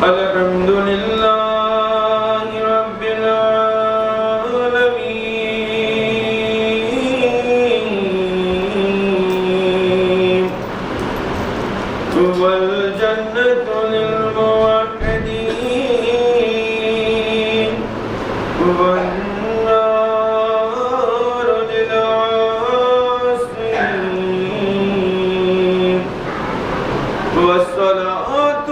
الحمد لله رب العالمين والجنة للموحدين والنار للعاصين والصلاة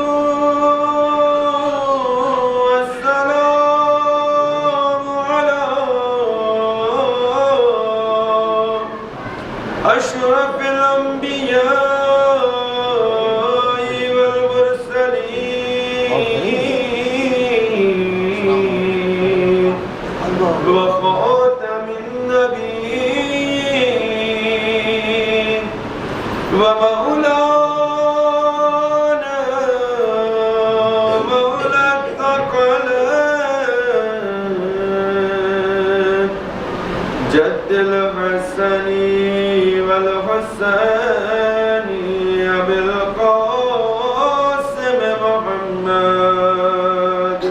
أشرف الأنبياء والمرسلين وخاتم النبيين ومولانا مولى الثقلين جد الحسن والحسين أبي القاسم محمد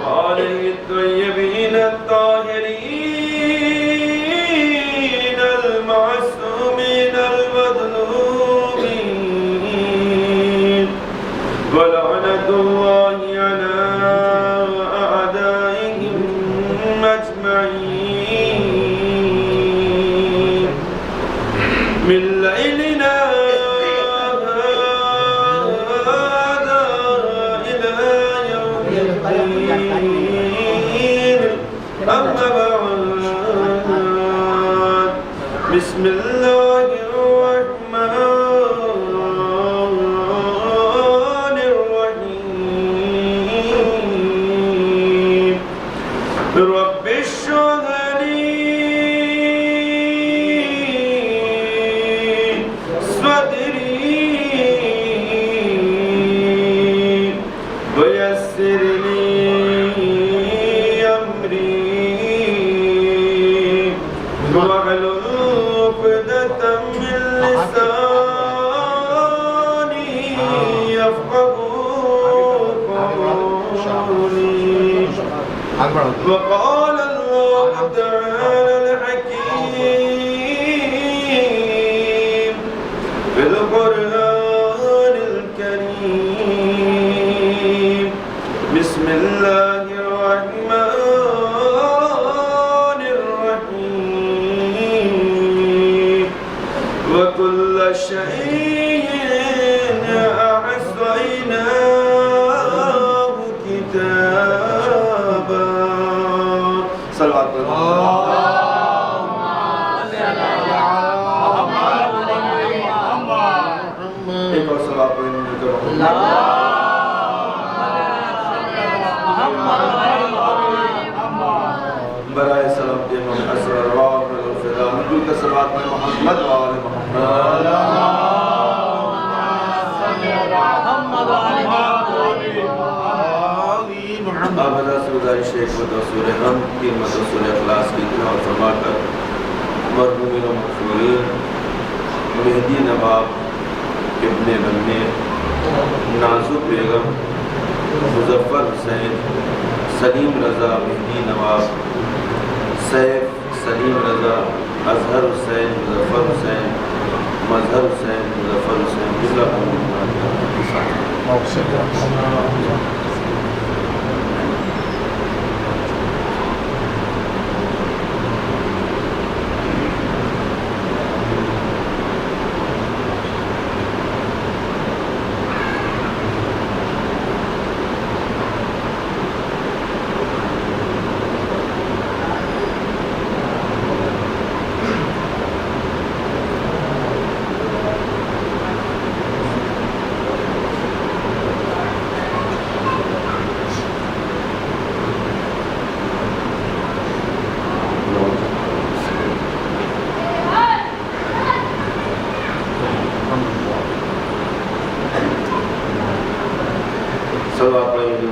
وآله الطيبين الطاهرين المعصومين المظلومين ولعنة الله على أجمعين من ليلنا هذا إلى يوم الدين أما بعد بسم الله الرحمن الرحيم رب اشرح لي صدري ويسر لي أمري واحلل عقدة من لساني يفقهوا قولي وقال الله تعالى الحكيم في القرآن الكريم بسم الله الرحمن الرحيم وكل شيء أحصيناه كتابا صلوات الله ایک اور صلوات پڑھیں مل کر برائے سلام کے محسر الرواب والفضاء مجھول کا صلوات میں محمد وآل محمد آبادہ سے گزارش ایک مدرسول ہم کی مدرسول اخلاص کی تلاوت فرما کر مرحومین و مغفورین مہدی نواب ابن بننے نازو بیگم مظفر حسین سلیم رضا مہدی نواب سیف سلیم رضا اظہر حسین مظفر حسین مظہر حسین مظفر حسین جملہ صلوات محمد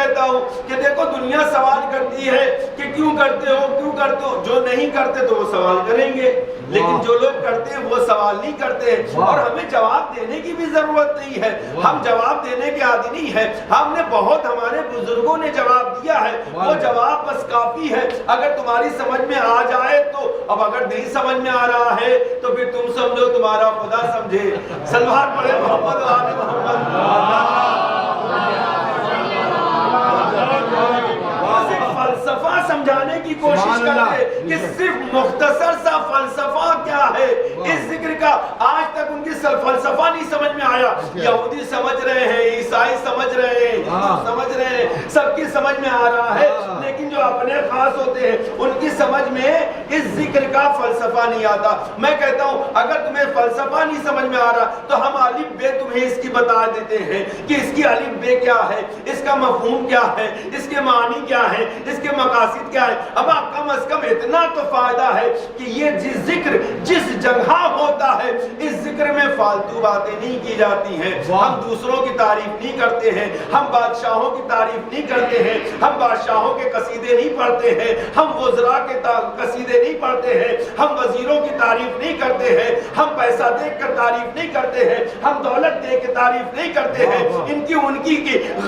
کہتا ہوں کہ دیکھو دنیا سوال کرتی ہے کہ کیوں کرتے ہو، جو نہیں کرتے تو وہ سوال کریں گے، لیکن جو لوگ کرتے ہیں وہ سوال نہیں کرتے ہیں، اور ہمیں جواب دینے کی بھی ضرورت نہیں ہے، ہم جواب دینے کے عادی نہیں ہے، ہم نے بہت ہمارے بزرگوں نے جواب دیا ہے، وہ جواب بس کافی ہے، اگر تمہاری سمجھ میں آ جائے تو، اب اگر نہیں سمجھ میں آ رہا ہے تو پھر تم سمجھو تمہارا خدا سمجھے۔ سلوات پڑھے محمد و آل محمد۔ فلسفہ سمجھانے کی کوشش کرتے کہ صرف مختصر سا فلسفہ کیا ہے اس ذکر کا، آج تک ان کی فلسفہ نہیں سمجھ میں آیا۔ یہودی سمجھ رہے ہیں، عیسائی سمجھ رہے ہیں، سمجھ رہے ہیں، سب کی سمجھ میں آ رہا ہے، لیکن جو اپنے خاص ہوتے ہیں ان کی سمجھ میں اس ذکر کا فلسفہ نہیں آتا۔ میں کہتا ہوں اگر تمہیں فلسفہ نہیں سمجھ میں آ رہا تو ہم الف بے تمہیں اس کی بتا دیتے ہیں کہ اس کی الف بے کیا ہے، اس کا مفہوم کیا ہے، اس کے معنی کیا ہے، اس کے مقاصد کیا ہے۔ اب آپ کم از کم اتنا تو فائدہ ہے کہ یہ ذکر جس جگہ ہوتا ہے اس ذکر میں فالتو باتیں نہیں کی جاتی ہیں، ہم دوسروں کی تعریف نہیں کرتے ہیں، ہم بادشاہوں کی تعریف نہیں کرتے ہیں، ہم بادشاہوں کے قصیدے نہیں پڑھتے ہیں، ہم وزراء کے قصیدے نہیں پڑھتے ہیں، ہم وزیروں کی تعریف نہیں کرتے ہیں، ہم پیسہ دیکھ کر تعریف نہیں کرتے ہیں، ہم دولت دے کے تعریف نہیں کرتے ہیں، ان کی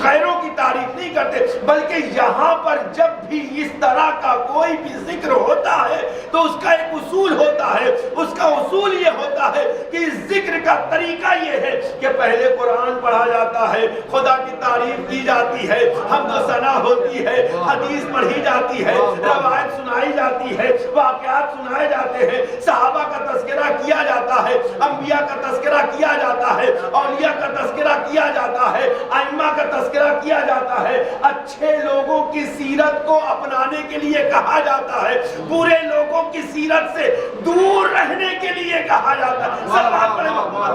غیروں کی تعریف نہیں کرتے، بلکہ یہاں پر جب بھی اس طرح کا کوئی بھی ذکر ہوتا ہے تو اس کا ایک اصول ہوتا ہے، اس کا اصول یہ ہوتا ہے کہ اس ذکر کا طریقہ یہ ہے کہ پہلے قرآن پڑھا جاتا ہے، خدا کی تعریف کی جاتی ہے، حمد و ثنا ہوتی ہے، حدیث پڑھی جاتی ہے، روایت سنائی جاتی ہے، واقعات سنائے جاتے ہیں، صحابہ کا تذکرہ کیا جاتا ہے، انبیاء کا تذکرہ کیا جاتا ہے، اولیاء کا تذکرہ کیا جاتا ہے، ائمہ کا تذکرہ کیا جاتا ہے، اچھے لوگوں کی سیرت کو اپنانے کے لیے کہا جاتا ہے، برے لوگوں کی سیرت سے دور رہنے کے لیے کہا جاتا ہے۔ صلوات پڑھیں محمد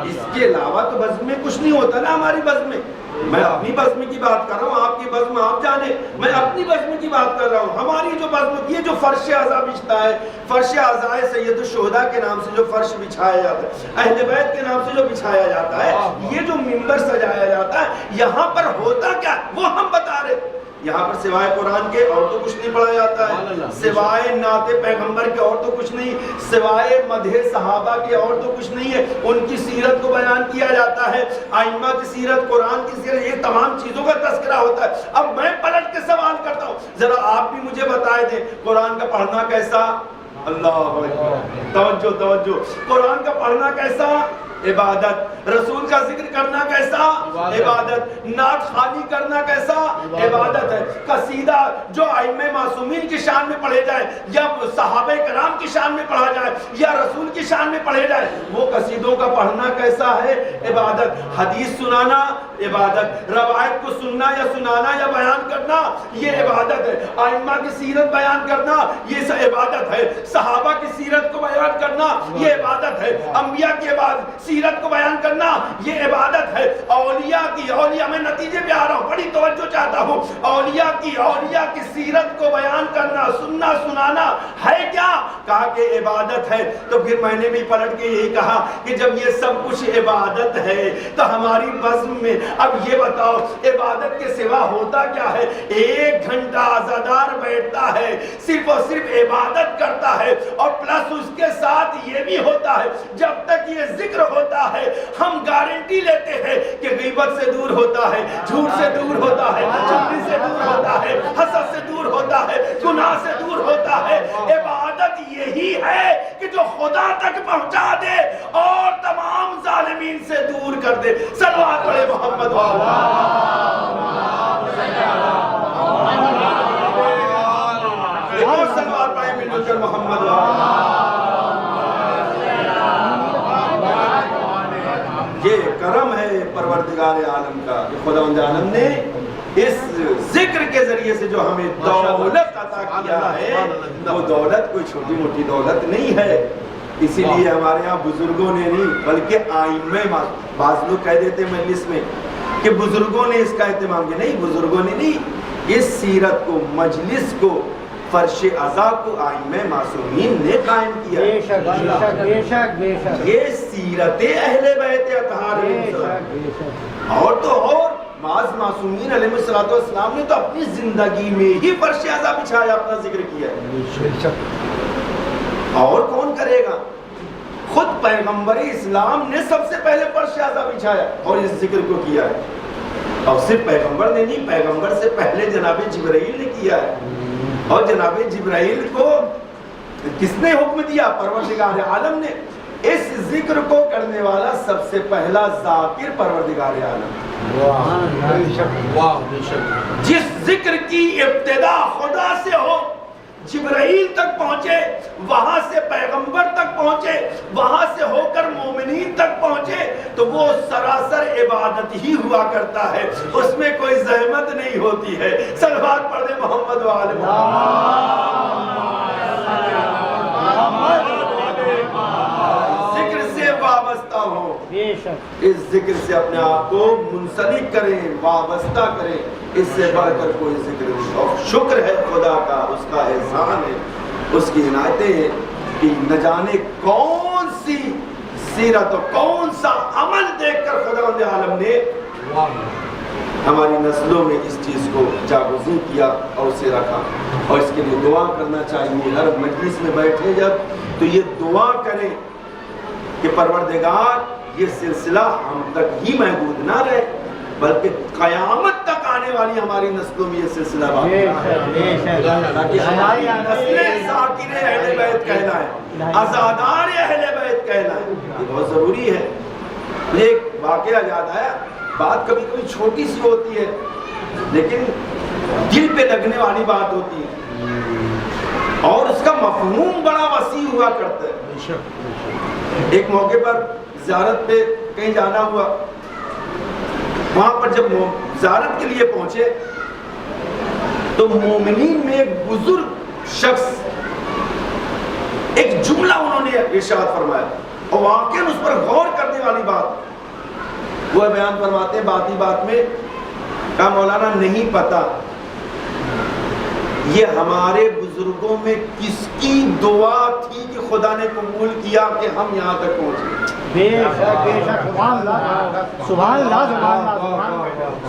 اس کے علاوہ تو بزم میں کچھ نہیں ہوتا نا ہماری بزم میں۔ میں اپنی بزم کی بات کر رہا ہوں، آپ کی بزم آپ جانے، میں اپنی بزم کی بات کر رہا ہوں۔ ہماری جو بزم یہ جو فرش اعضاء بچھتا ہے، فرش اعضاء سید الشہداء کے نام سے جو فرش بچھایا جاتا ہے، اہل بیت کے نام سے جو بچھایا جاتا ہے، یہ جو منبر سجایا جاتا ہے، یہاں پر ہوتا کیا وہ ہم بتا رہے ہیں۔ یہاں پر سوائے قرآن کے اور تو کچھ نہیں پڑھا جاتا ہے، سوائے نعت پیغمبر کے اور تو کچھ نہیں، سوائے مدح صحابہ کے اور تو کچھ نہیں ہے، ان کی سیرت کو بیان کیا جاتا ہے، ائمہ کی سیرت، قرآن کی سیرت، یہ تمام چیزوں کا تذکرہ ہوتا ہے۔ اب میں پلٹ کے سوال کرتا ہوں، ذرا آپ بھی مجھے بتائے دیں قرآن کا پڑھنا کیسا؟ اللہ اکبر، توجہ، قرآن کا پڑھنا کیسا؟ عبادت۔ رسول کا ذکر کرنا کیسا؟ عبادت۔ نعت خوانی کرنا کیسا؟ عبادت ہے۔ قصیدہ جو ائمہ معصومین کی شان میں پڑھے جائے، یا صحابہ کرام کی شان میں پڑھا جائے، یا رسول کی شان میں پڑھے جائے، وہ قصیدوں کا پڑھنا کیسا ہے؟ عبادت۔ حدیث سنانا عبادت، روایت کو سننا یا سنانا یا بیان کرنا یہ عبادت ہے، ائمہ کی سیرت بیان کرنا یہ عبادت ہے، صحابہ کی سیرت کو بیان کرنا یہ عبادت ہے، انبیاء کے بعد سیرت کو بیان کرنا یہ عبادت ہے، اولیاء میں نتیجے پہ آ رہا ہوں، بڑی توجہ چاہتا ہوں، اولیاء کی سیرت کو بیان کرنا، سننا سنانا ہے کیا؟ کہا کہ عبادت ہے۔ تو پھر میں نے بھی پلٹ کے یہی کہا کہ جب یہ سب کچھ عبادت ہے تو ہماری بزم میں اب یہ بتاؤ عبادت کے سوا ہوتا کیا ہے؟ 1 گھنٹہ عزادار بیٹھتا ہے، صرف اور صرف عبادت کرتا ہے، اور پلس اس کے ساتھ یہ بھی ہوتا ہے جب تک یہ ذکر ہوتا ہے ہم گارنٹی لیتے ہیں کہ غیبت سے دور ہوتا ہے، جھوٹ سے دور ہوتا ہے، چغلی سے دور ہوتا ہے، حسد سے دور ہوتا ہے، گناہ سے دور ہوتا ہے۔ عبادت یہی ہے کہ جو خدا تک پہنچا دے اور تمام ظالمین سے دور کر دے۔ صلوات پڑھے محمد اور صلوات پڑھے مل کر محمد یہ کرم ہے پروردگار عالم کا کہ خداوند عالم نے اس ذکر کے ذریعے سے جو ہمیں دولت عطا کیا ہے، وہ دولت کوئی چھوٹی موٹی دولت نہیں ہے۔ اسی لیے ہمارے ہاں بزرگوں نے نہیں بلکہ ائمہ، بعض لوگ کہہ دیتے مجلس میں کہ بزرگوں نے اس کا اہتمام کیا. نہیں، بزرگوں نے نہیں، اس سیرت کو، مجلس کو، فرش عزا کو ائمہ معصومین نے قائم کیا. بے شک بے شک بے شک بے شک. یہ سیرت اہل بیت اطہار اور تو اور بعض معصومین علیہ السلام نے تو اپنی زندگی میں ہی فرش عزا بچھایا، اپنا ذکر کیا ہے. اور کون کرے گا؟ خود پیغمبر اسلام نے سب سے پہلے فرش عزا بچھایا اور اس ذکر کو کیا ہے. اور صرف پیغمبر نے نہیں، پیغمبر سے پہلے جناب جبرائیل نے کیا ہے. اور جناب جبرائیل کو کس نے حکم دیا؟ پروردگار عالم نے. اس ذکر کو کرنے والا سب سے پہلا ذاکر پروردگار عالم. جس ذکر کی ابتدا خدا سے ہو، جبرائیل تک پہنچے، وہاں سے پیغمبر تک پہنچے، وہاں سے ہو کر مومنین تک پہنچے، تو وہ سراسر عبادت ہی ہوا کرتا ہے، اس میں کوئی زحمت نہیں ہوتی ہے. صلوات پڑھ دیں محمد وآل محمد. ذکر سے وابستہ ہو، اس ذکر سے اپنے آپ کو منسلک کریں، وابستہ کریں. اس سے بڑھ کر کوئی ذکر نہیں. اور شکر ہے خدا کا، اس کا احسان ہے، اس کی عنایتیں ہیں کہ نہ جانے کون سی سیرت و کون سا عمل دیکھ کر خداوند عالم نے ہماری نسلوں میں اس چیز کو جاگزین کیا اور اسے رکھا. اور اس کے لیے دعا کرنا چاہیے. ہر مجلس میں بیٹھے جب تو یہ دعا کریں کہ پروردگار یہ سلسلہ ہم تک ہی محدود نہ رہے، بلکہ قیامت تک آنے والی ہماری نسلوں میں یہ سلسلہ باقی رہے، تاکہ ہماری نسلیں ذاکر اہل بیت کہلائیں، عزادار اہل بیت کہلائیں. یہ بہت ضروری ہے. ایک واقعہ یاد آیا، بات کبھی کبھی چھوٹی سی ہوتی ہے لیکن دل پہ لگنے والی بات ہوتی ہے اور اس کا مفہوم بڑا وسیع ہوا کرتا ہے. ایک موقع پر زیارت پہ کہیں جانا ہوا، وہاں پر جب زیارت کے لیے پہنچے تو مومنین میں ایک بزرگ شخص ایک جملہ انہوں نے ارشاد فرمایا اور واقعاً اس پر غور کرنے والی بات. وہ بیان فرماتے ہیں بات ہی بات میں، کہا مولانا نہیں پتا یہ ہمارے بزرگوں میں کس کی دعا تھی کہ خدا نے قبول کیا کہ ہم یہاں تک پہنچے. بے شک بے شک. سبحان اللہ سبحان اللہ سبحان اللہ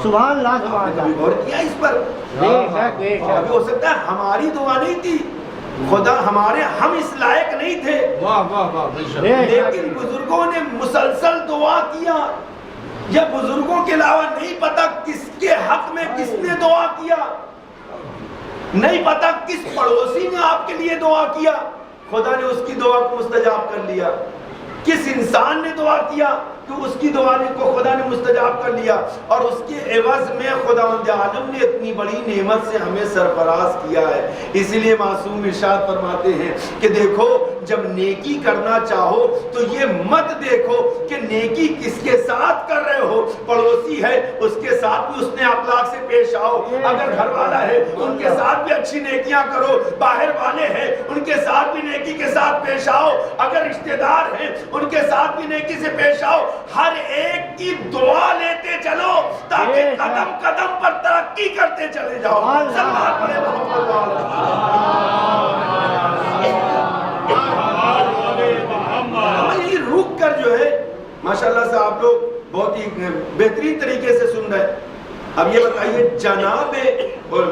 سبحان اللہ سبحان اللہ. کبھی غور کیا اس پر؟ بے شک بے شک. ابھی ہو سکتا ہے ہماری دعا نہیں تھی، خدا ہمارے، ہم اس لائق نہیں تھے، لیکن بزرگوں نے مسلسل دعا کیا. یا بزرگوں کے علاوہ نہیں پتا کس کے حق میں کس نے دعا کیا، نہیں پتا کس پڑوسی نے آپ کے لیے دعا کیا، خدا نے اس کی دعا کو مستجاب کر لیا. کس انسان نے دعا کیا کہ اس کی دعا کو خدا نے مستجاب کر لیا، اور اس کے عوض میں خداوند عالم نے اتنی بڑی نعمت سے ہمیں سرفراز کیا ہے. اسی لیے معصوم ارشاد فرماتے ہیں کہ دیکھو جب نیکی کرنا چاہو تو یہ مت دیکھو کہ نیکی کس کے ساتھ کر رہے ہو، پڑوسی ہے اس کے ساتھ بھی اس نے اخلاق سے پیش آؤ، اگر گھر والا ہے ان کے ساتھ بھی اچھی نیکیاں کرو، باہر والے ہیں ان کے ساتھ بھی نیکی کے ساتھ پیش آؤ، اگر رشتہ دار ہیں ان کے ساتھ بھی نیکی سے پیش آؤ. ہر ایک کی دعا لیتے چلو تاکہ قدم قدم پر ترقی کرتے چلے جاؤ. صلوات پڑھیں محمد وآلہ. رک کر جو ہے ماشاءاللہ سے آپ لوگ بہت ہی بہترین طریقے سے سن رہے ہیں. اب یہ بتائیے جناب، اور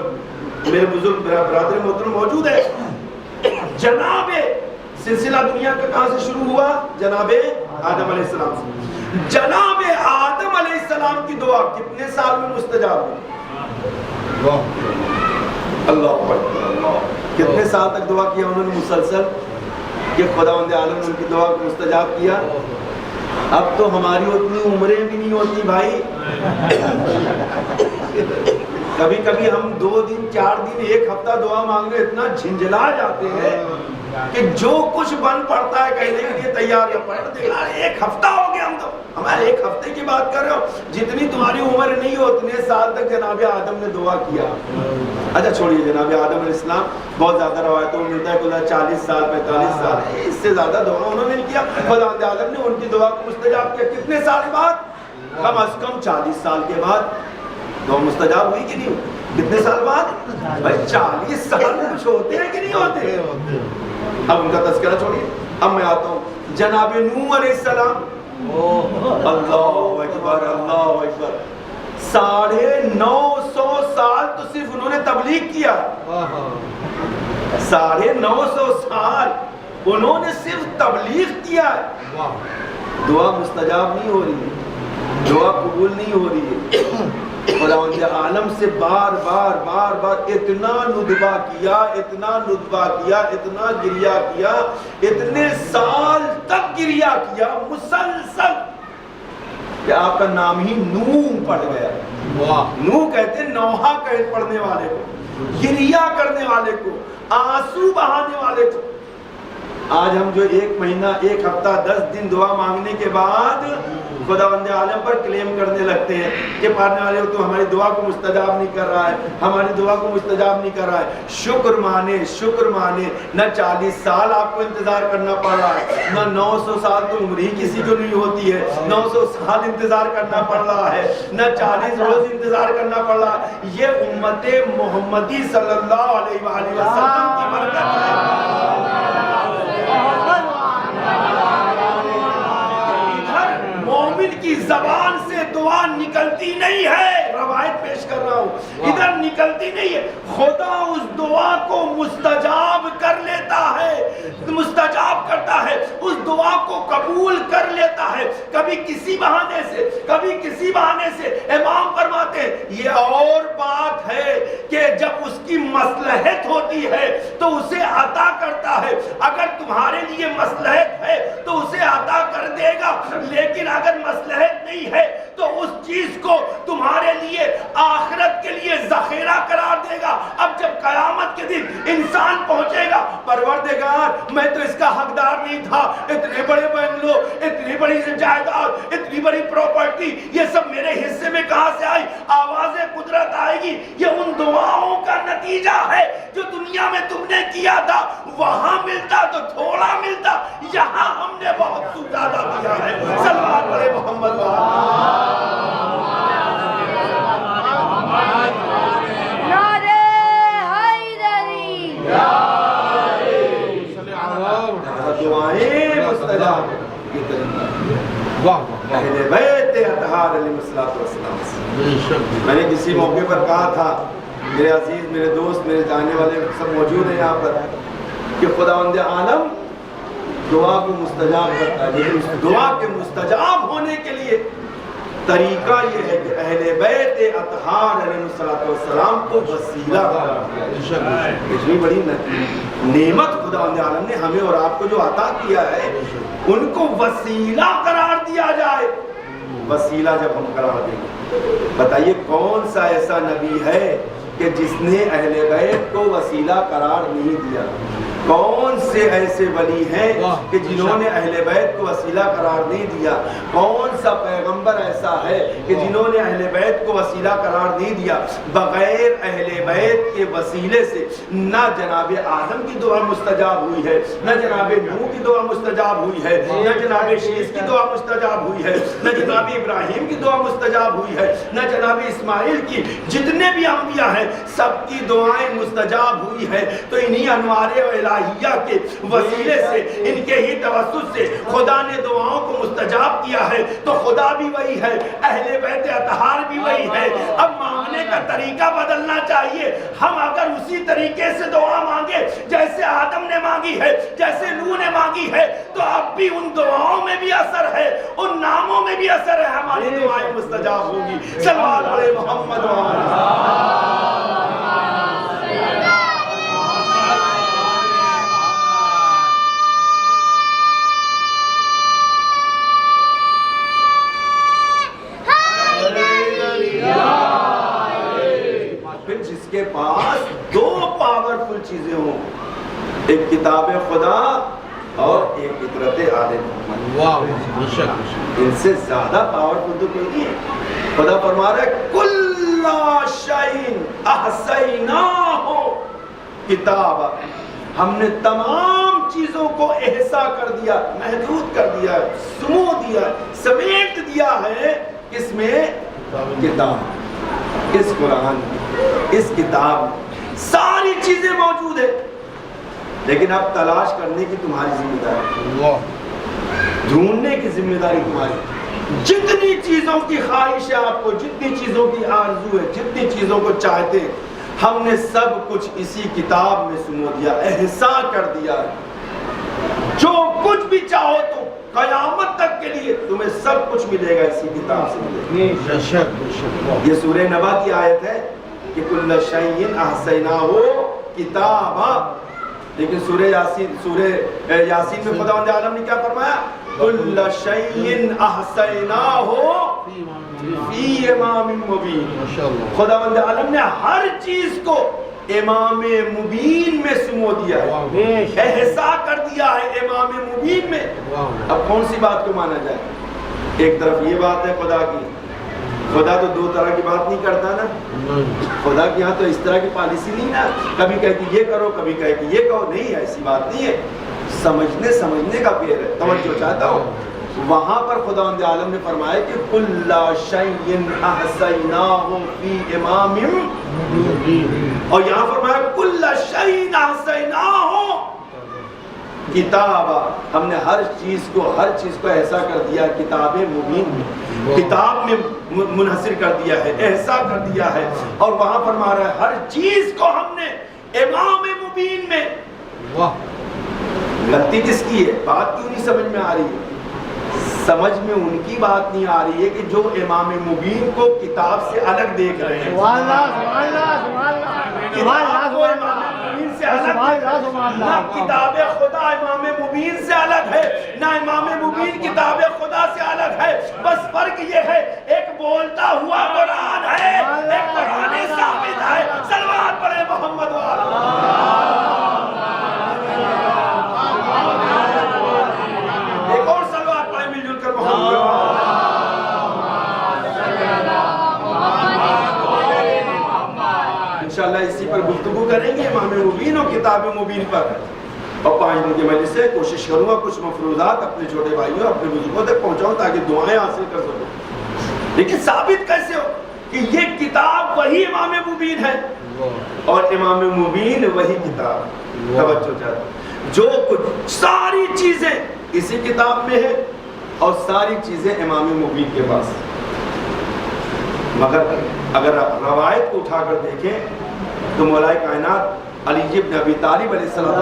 میرے بزرگ برادر محترم موجود ہے، جناب سلسلہ دنیا کا کہاں سے شروع ہوا؟ جناب آدم علیہ السلام سے. جناب آدم علیہ السلام کی دعا کتنے سال میں مستجاب ہوئی؟ اللہ اکبر. کتنے سال تک دعا کیا انہوں نے مسلسل کہ خداوند عالم نے ان کی دعا کو مستجاب کیا. اب تو ہماری اتنی عمریں بھی نہیں ہوتی بھائی. کبھی کبھی ہم 2 دن 4 دن 1 ہفتہ دعا مانگنے اتنا جھنجھلا جاتے ہیں کہ جو کچھ بن پڑتا ہے کہنے کے لیے تیار ہے. پڑھ دے یار 1 ہفتہ ہو گیا، ہم تو ہمارے 1 ہفتے کی بات کر رہے ہو. جتنی تمہاری عمر نہیں ہو اتنے سال تک جناب آدم نے دعا کیا. اچھا چھوڑیے جناب آدم علیہ السلام، بہت زیادہ روایتوں میں ملتا ہے کہ 40 سال 45 سال، اس سے زیادہ دعا انہوں نے کیا. خداوند عالم نے ان کی دعا کو مستجاب کیا. کتنے سال بعد؟ کم از کم 40 سال کے بعد دعا مستجاب ہوئی کہ نہیں ہوئی؟ کتنے سال بعد؟ بھائی 40 سال کچھ ہوتے ہیں کہ نہیں ہوتے؟ اب ان کا تذکرہ چھوڑیے، اب میں آتا ہوں جناب نوح علیہ السلام. اللہ اکبر اللہ اکبر. 950 سال تو صرف انہوں نے تبلیغ کیا. 950 سال انہوں نے صرف تبلیغ کیا. دعا مستجاب نہیں ہو رہی ہے، دعا قبول نہیں ہو رہی ہے. خداوند عالم سے بار بار اتنا ندبہ کیا، اتنا گریہ کیا، اتنے سال تک گریہ کیا مسلسل کہ آپ کا نام ہی نوح پڑ گیا. نوح کہتے ہیں نوحہ پڑھنے والے کو، گریہ کرنے والے کو، آنسو بہانے والے کو. آج ہم جو 1 مہینہ 1 ہفتہ 10 دن دعا مانگنے کے بعد خداوند عالم پر کلیم کرنے لگتے ہیں کہ پڑھنے والے ہو تو ہماری دعا کو مستجاب نہیں کر رہا ہے، ہماری دعا کو مستجاب نہیں کر رہا ہے. شکر مانے نہ 40 سال آپ کو انتظار کرنا پڑ رہا ہے، نہ 900 سال تو عمر ہی کسی کو نہیں ہوتی ہے. 900 سال انتظار کرنا پڑ رہا ہے، نہ 40 روز انتظار کرنا پڑ رہا ہے. یہ امت محمدی صلی اللہ علیہ وآلہ وسلم کی برکت ہے. مومن کی زبان سے دعا نکلتی نہیں ہے، روایت پیش کر رہا ہوں، ادھر نکلتی نہیں ہے. خدا اس دعا کو مستجاب کر لیتا ہے، مستجاب کرتا ہے، اس دعا کو قبول کر لیتا ہے. کبھی کسی بہانے سے امام فرماتے ہیں یہ اور بات ہے کہ جب اس کی مصلحت ہوتی ہے تو اسے عطا کرتا ہے. اگر تمہارے لیے مصلحت ہے تو اسے عطا کر دے گا، لیکن اگر مصلحت نہیں ہے تو اس چیز کو تمہارے لیے آخرت کے لیے ذخیرہ قرار دے گا. اب جب قیامت کے دن انسان پہنچے گا، پروردگار میں تو اس کا حقدار نہیں تھا، اتنے بڑے بنگلو، اتنی بڑی جائیداد، اتنی بڑی پراپرٹی، یہ سب میرے حصے میں کہاں سے آئی؟ آواز قدرت آئے گی. یہ ان دعاؤں کا نتیجہ ہے جو دنیا میں تم نے کیا تھا. وہاں ملتا تو تھوڑا ملتا، یہاں ہم نے بہت زیادہ کیا ہے. صلوات پڑھے محمد دعائیں مستجاب کی طریقہ اہل بیت اطہار علیہ السلام سے. میں نے کسی موقع پر کہا تھا، میرے عزیز، میرے دوست، میرے جاننے والے سب موجود ہیں یہاں پر، کہ خداوند عالم دعا کو مستجاب کرتا ہے، لیکن اس دعا کے مستجاب ہونے کے لیے طریقہ یہ ہے کہ اہل بیت اطہار علیہ السلام کو وسیلہ قرار دیا. اتنی بڑی نعمت خداوند عالم نے ہمیں اور آپ کو جو عطا کیا ہے، ان کو وسیلہ قرار دیا جائے. وسیلہ جب ہم قرار دیں گے، بتائیے کون سا ایسا نبی ہے کہ جس نے اہل بیت کو وسیلہ قرار نہیں دیا؟ کون سے ایسے ولی ہیں کہ جنہوں نے اہل بیت کو وسیلہ قرار نہیں دیا؟ کون سا پیغمبر ایسا ہے کہ جنہوں نے اہل بیت کو وسیلہ قرار نہیں دیا؟ بغیر اہل بیت کے وسیلے سے نہ جناب آدم کی دعا مستجاب ہوئی ہے، نہ جناب نوح کی دعا مستجاب ہوئی ہے، نہ جناب شیس کی دعا مستجاب ہوئی ہے، نہ جناب ابراہیم کی دعا مستجاب ہوئی ہے، نہ جناب اسماعیل کی. جتنے بھی انبیاء ہیں سب کی دعائیں مستجاب ہوئی ہے. تو انہی انوار الہیہ کے وسیلے سے، ان کے ہی توسط سے خدا نے دعاؤں کو مستجاب کیا ہے. تو خدا بھی وہی ہے، اہل بیت اطہار بھی وہی ہے. اب مانگنے کا طریقہ بدلنا چاہیے. ہم اگر اسی طریقے سے دعا مانگے جیسے آدم نے مانگی ہے، جیسے نوح نے مانگی ہے، تو اب بھی ان دعاؤں میں بھی اثر ہے، ان ناموں میں بھی اثر ہے، ہماری دعائیں مستجاب ہوگی. صلوات پڑھے محمد جس کے پاس 2 پاورفل چیزیں ہوں، ایک کتاب خدا اور ایک فطرت آل محمد، ان سے زیادہ پاورفل تو کوئی نہیں ہے. خدا فرما رہا ہے کل شیء احصیناہ کتابا، ہم نے تمام چیزوں کو احصا کر دیا، محدود کر دیا، سمو دیا، سمیٹ دیا ہے کہ کس میں؟ کتاب، اس قرآن، اس کتاب ساری چیزیں موجود ہے، لیکن اب تلاش کرنے کی تمہاری ذمہ داری، ڈھونڈنے کی ذمہ داری تمہاری۔ جتنی چیزوں کی خواہش ہے آپ کو، جتنی چیزوں کی آرزو ہے، جتنی چیزوں کو چاہتے ہیں، ہم نے سب کچھ اسی کتاب میں سمو دیا، احسان کر دیا ہے۔ جو کچھ بھی چاہو تو قیامت تک کے لیے تمہیں سب کچھ ملے گا، اسی کتاب سے ملے گا۔ یہ سورہ نبا کی آیت ہے کہ کل شیء احصیناہ کتابا، لیکن سورہ یاسین میں خداوند عالم نے کیا فرمایا؟ کل شیء احصیناہ فی امام مبین۔ خداوند عالم نے ہر چیز کو امام مبین میں سمو دیا ہے، احسا کر دیا ہے امام مبین میں۔ اب کون سی بات کو مانا جائے؟ ایک طرف یہ بات ہے خدا کی، خدا تو دو طرح کی بات نہیں کرتا نا، خدا کے یہاں تو اس طرح کی پالیسی نہیں نا، کبھی کہے کہ یہ کرو، کبھی کہے کہ یہ کرو، نہیں ایسی بات نہیں ہے، سمجھنے کا پیر ہے، توجہ چاہتا ہوں۔ وہاں پر خداوند عالم نے فرمایا کہ کل شیء احصیناہ فی امام، اور یہاں فرمایا کل شیء احصیناہ کتابا، ہم نے ہر چیز کو احسا کر دیا کتاب مبین میں، کتاب میں منحصر کر دیا ہے، احسا کر دیا ہے۔ اور وہاں فرما رہا ہے ہر چیز کو ہم نے امام مبین میں۔ غلطی کس کی ہے؟ بات کیوں نہیں سمجھ میں آ رہی ہے؟ سمجھ میں ان کی بات نہیں آ رہی ہے کہ جو امام مبین کو کتاب سے الگ دیکھ رہے ہیں، سبحان اللہ، سبحان اللہ، سبحان اللہ، کتاب کو امام مبین سے الگ، نہ کتاب خدا امام مبین سے الگ ہے، نہ امام مبین کتاب خدا سے الگ ہے، بس فرق یہ ہے ایک بولتا ہوا قرآن ہے، ایک قرآن ثابت ہے۔ صلوات پڑھے محمد والا۔ ایک اور صلوات پڑھے مل جل کر محمد والا۔ انشاءاللہ اسی پر گفتگو کریں گے، امام مبین اور کتاب مبین پر، اور 5 دن کی مجلس سے کوشش کروں گا کچھ مفروضات اپنے چھوٹے بھائیوں اپنے بزرگوں تک پہنچاؤں تاکہ دعائیں حاصل کر سکوں۔ لیکن ثابت کیسے ہو کہ یہ کتاب وہی امام مبین ہے اور امام مبین وہی کتاب؟ توجہ چاہتا ہوں، جو کچھ ساری چیزیں اسی کتاب میں ہے اور ساری چیزیں امام مبین کے پاس، مگر اگر روایت کو اٹھا کر دیکھیں تو مولا کائنات علی بن ابی طالب علیہ السلام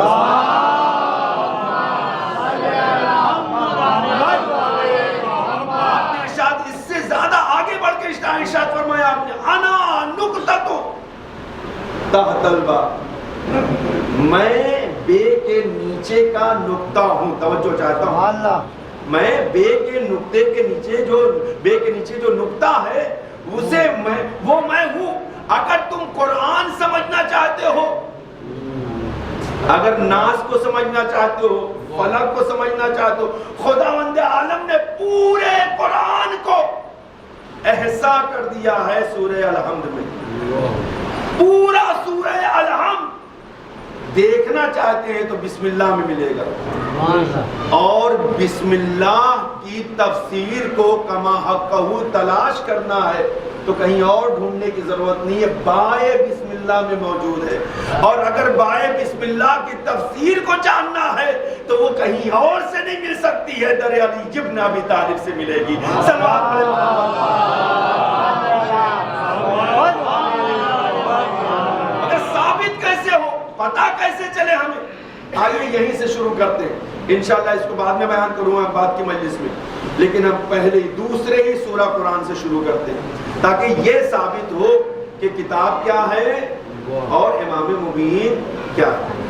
آپ نے ارشاد اس سے زیادہ آگے بڑھ کے ارشاد فرمایا آپ نے، انا نقطۃ تحت الباء، میں بے کے نیچے کا نقطہ ہوں۔ توجہ چاہتا ہوں، میں بے کے نقطے کے نیچے جو نقطہ ہے اسے وہ میں ہوں۔ اگر تم قرآن سمجھنا چاہتے ہو، اگر ناس کو سمجھنا چاہتے ہو، فلق کو سمجھنا چاہتے ہو، خداوند عالم نے پورے قرآن کو احسا کر دیا ہے سورہ الحمد میں۔ پورا سورہ الحمد دیکھنا چاہتے ہیں تو بسم اللہ میں ملے گا، اور بسم اللہ کی تفسیر کو کما حقہ تلاش کرنا ہے تو کہیں اور ڈھونڈنے کی ضرورت نہیں ہے، بائے بسم اللہ میں موجود ہے۔ اور اگر بائے بسم اللہ کی تفسیر کو جاننا ہے تو وہ کہیں اور سے نہیں مل سکتی ہے، در علی بن ابی طالب سے ملے گی۔ صلوات علی محمد۔ اگر ثابت کیسے ہو، پتہ کیسے چلے ہمیں؟ آئیے یہیں سے شروع کرتے ہیں، انشاءاللہ اس کو بعد میں بیان کروں گا بعد کی مجلس میں، لیکن ہم پہلے دوسرے ہی سورہ قرآن سے شروع کرتے ہیں تاکہ یہ ثابت ہو کہ کتاب کیا ہے اور امام مبین کیا ہے۔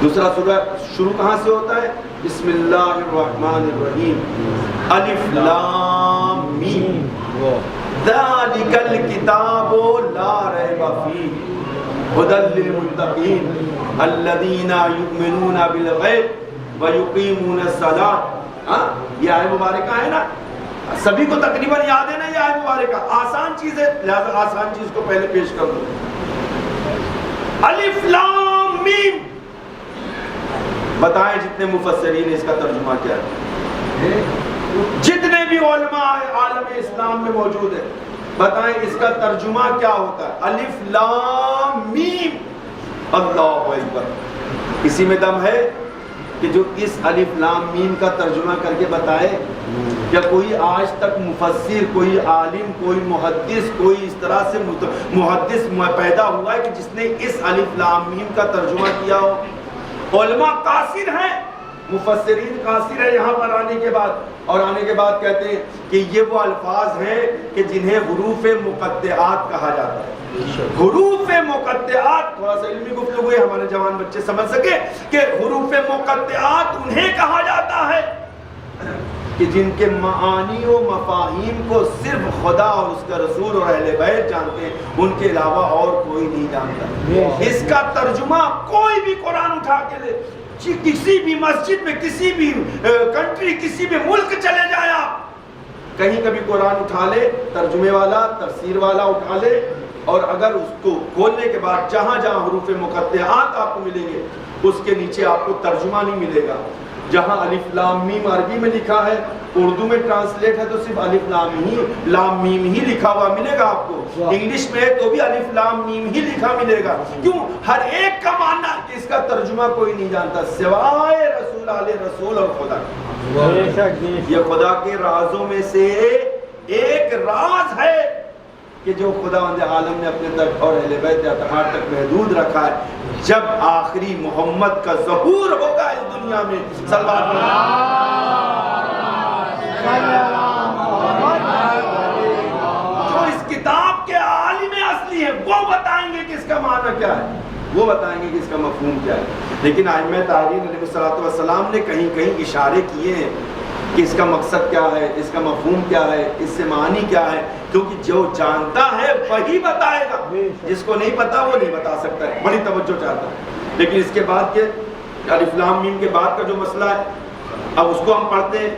دوسرا سورہ شروع کہاں سے ہوتا ہے؟ بسم اللہ الرحمن الرحیم، الف لام میم، ذالک الکتاب لا ریب فیہ ھدی للمتقین الذین یؤمنون بالغیب ویقیمون الصلاۃ۔ یہ آیت مبارکہ ہے نا، سبھی کو تقریباً یاد ہے نا یہ آیت مبارکہ، آسان چیز ہے لہذا آسان چیز کو پہلے پیش کر دو۔ الف لام میم، بتائیں جتنے مفسرین اس کا ترجمہ کیا ہے؟ جتنے بھی علماء عالم اسلام میں موجود ہے. بتائیں اس کا ترجمہ کیا ہوتا ہے؟ الف لام میم. اللہ اکبر. کسی میں دم ہے کہ جو اس الف لام میم کا ترجمہ کر کے بتائے؟ یا کوئی آج تک مفسر، کوئی عالم، کوئی محدث، کوئی اس طرح سے محدث پیدا ہوا ہے کہ جس نے اس الف لام میم کا ترجمہ کیا ہو؟ علماء قاصر ہیں، مفسرین قاصر ہیں یہاں پر آنے کے بعد، اور آنے کے بعد کہتے ہیں کہ یہ وہ الفاظ ہیں کہ جنہیں حروف مقطعات کہا جاتا ہے. حروف مقطعات، تھوڑا سا علمی گفتگو ہے ہمارے جوان بچے سمجھ سکے کہ حروف مقطعات انہیں کہا جاتا ہے کہ جن کے معانی و مفاہیم کو صرف خدا اور اس کا رسول اور اہل بیت جانتے ہیں، ان کے علاوہ اور کوئی نہیں جانتا. اس کا ترجمہ کوئی بھی قرآن اٹھا کے لے، کسی بھی مسجد میں، کسی بھی کنٹری، کسی بھی ملک چلے جائیں آپ، کہیں کبھی قرآن اٹھا لے، ترجمے والا، تفسیر والا اٹھا لے، اور اگر اس کو کھولنے کے بعد جہاں جہاں حروف مقطعات آپ کو ملیں گے اس کے نیچے آپ کو ترجمہ نہیں ملے گا. جہاں الف لام میم عربی میں لکھا ہے، اردو میں ٹرانسلیٹ ہے تو صرف الف لام میم ہی لکھا ہوا ملے گا آپ کو. انگلش میں ہے تو بھی الف لام میم ہی لکھا ملے گا. کیوں؟ ہر ایک کا ماننا کہ اس کا ترجمہ کوئی نہیں جانتا سوائے رسول علیہ رسول اور خدا. یہ خدا کے رازوں میں سے ایک راز ہے کہ جو خداوند عالم نے اپنے تک اور اہل بیت اطہار تک محدود رکھا ہے. جب آخری محمد کا ظہور ہوگا اس دنیا میں، صلوات جو اس کتاب کے عالم اصلی ہیں وہ بتائیں گے کہ اس کا معنی کیا ہے، وہ بتائیں گے کہ اس کا مفہوم کیا ہے. لیکن ائمہ طاہرین علیہ الصلوۃ والسلام نے کہیں کہیں اشارے کیے ہیں کہ اس کا مقصد کیا ہے، اس کا مفہوم کیا ہے، اس سے معنی کیا ہے، کیونکہ جو جانتا ہے وہی بتائے گا، جس کو نہیں پتا وہ نہیں بتا سکتا ہے. بڑی توجہ چاہتا ہے. لیکن اس کے بعد کے الف لام میم کے بعد کا جو مسئلہ ہے، اب اس کو ہم پڑھتے ہیں،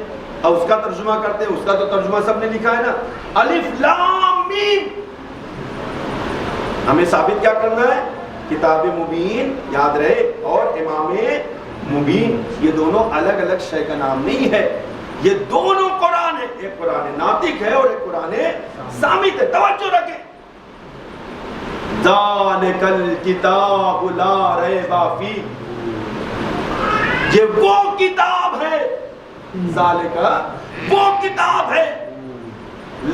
اب اس کا ترجمہ کرتے ہیں. اس کا تو ترجمہ سب نے لکھا ہے نا، الف لام میم. ہمیں ثابت کیا کرنا ہے؟ کتاب مبین یاد رہے اور امام مبین، یہ دونوں الگ الگ شے کا نام نہیں ہے، یہ دونوں قرآن ہے. ایک قرآن ناطق ہے اور ایک قرآن صامت ہے. توجہ رکھیں. ذالک الکتاب لا ریب فیہ، یہ وہ کتاب ہے، ذالک وہ کتاب ہے،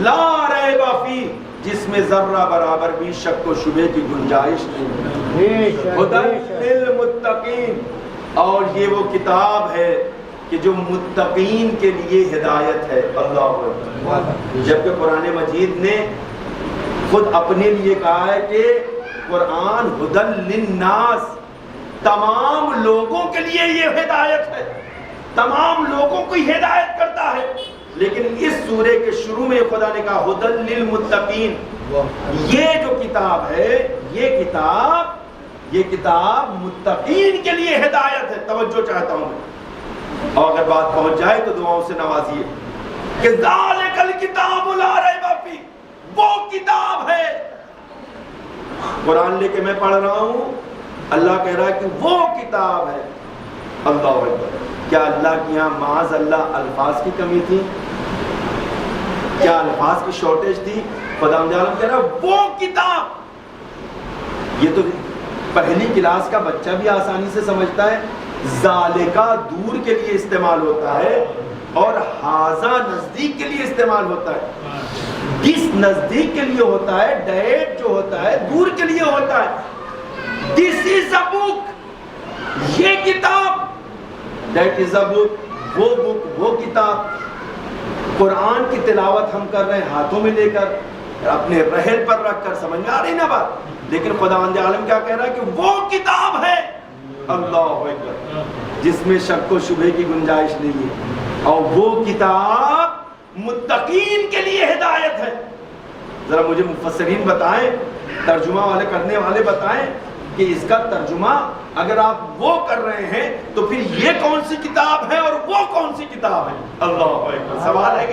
لا ریب فیہ، جس میں ذرہ برابر بھی شک و شبہ کی گنجائش نہیں. ہدی للمتقین، اور یہ وہ کتاب ہے کہ جو متقین کے لیے ہدایت ہے. اللہ اکبر. جبکہ قرآن مجید نے خود اپنے لیے کہا ہے کہ قرآن ہدی للناس، تمام لوگوں کے لیے یہ ہدایت ہے، تمام لوگوں کو ہدایت کرتا ہے. لیکن اس سورے کے شروع میں خدا نے کہا ہدی للمتقین. یہ جو کتاب ہے، یہ کتاب متقین کے لیے ہدایت ہے. توجہ چاہتا ہوں میں، اور اگر بات پہنچ جائے تو دعاؤں سے نوازیے کہ ذالک الکتاب لا ریب فیہ، وہ کتاب ہے. قرآن لے کے میں پڑھ رہا ہوں، اللہ کہہ رہا ہے کہ وہ کتاب ہے. اللہ اکبر. کیا اللہ کی یہاں معاذ اللہ الفاظ کی کمی تھی؟ کیا الفاظ کی شارٹیج تھی؟ خدا عالم کہہ رہا ہے وہ کتاب. یہ تو پہلی کلاس کا بچہ بھی آسانی سے سمجھتا ہے. ذالکہ دور کے لیے استعمال ہوتا ہے اور ہاذا نزدیک کے لیے استعمال ہوتا ہے. دس نزدیک کے لیے ہوتا ہے، ڈیٹ جو ہوتا ہے دور کے لیے ہوتا ہے. دس از اے بک، یہ کتاب. دیٹ از اے بک، وہ بک، وہ کتاب. قرآن کی تلاوت ہم کر رہے ہیں ہاتھوں میں لے کر، اپنے رحل پر رکھ کر. سمجھ میں آ رہی نا بات؟ لیکن خداوند عالم کیا کہہ رہا ہے کہ وہ کتاب ہے، اللہ اکبر، جس میں شک و شبہ کی گنجائش نہیں ہے، اور وہ کتاب متقین کے لیے ہدایت ہے. ذرا مجھے مفسرین بتائیں، ترجمہ والے کرنے والے بتائیں کہ اس کا ترجمہ اگر آپ وہ کر رہے ہیں تو پھر یہ کون سی کتاب ہے اور وہ کون سی کتاب ہے؟ اللہ اکبر. سوال ہے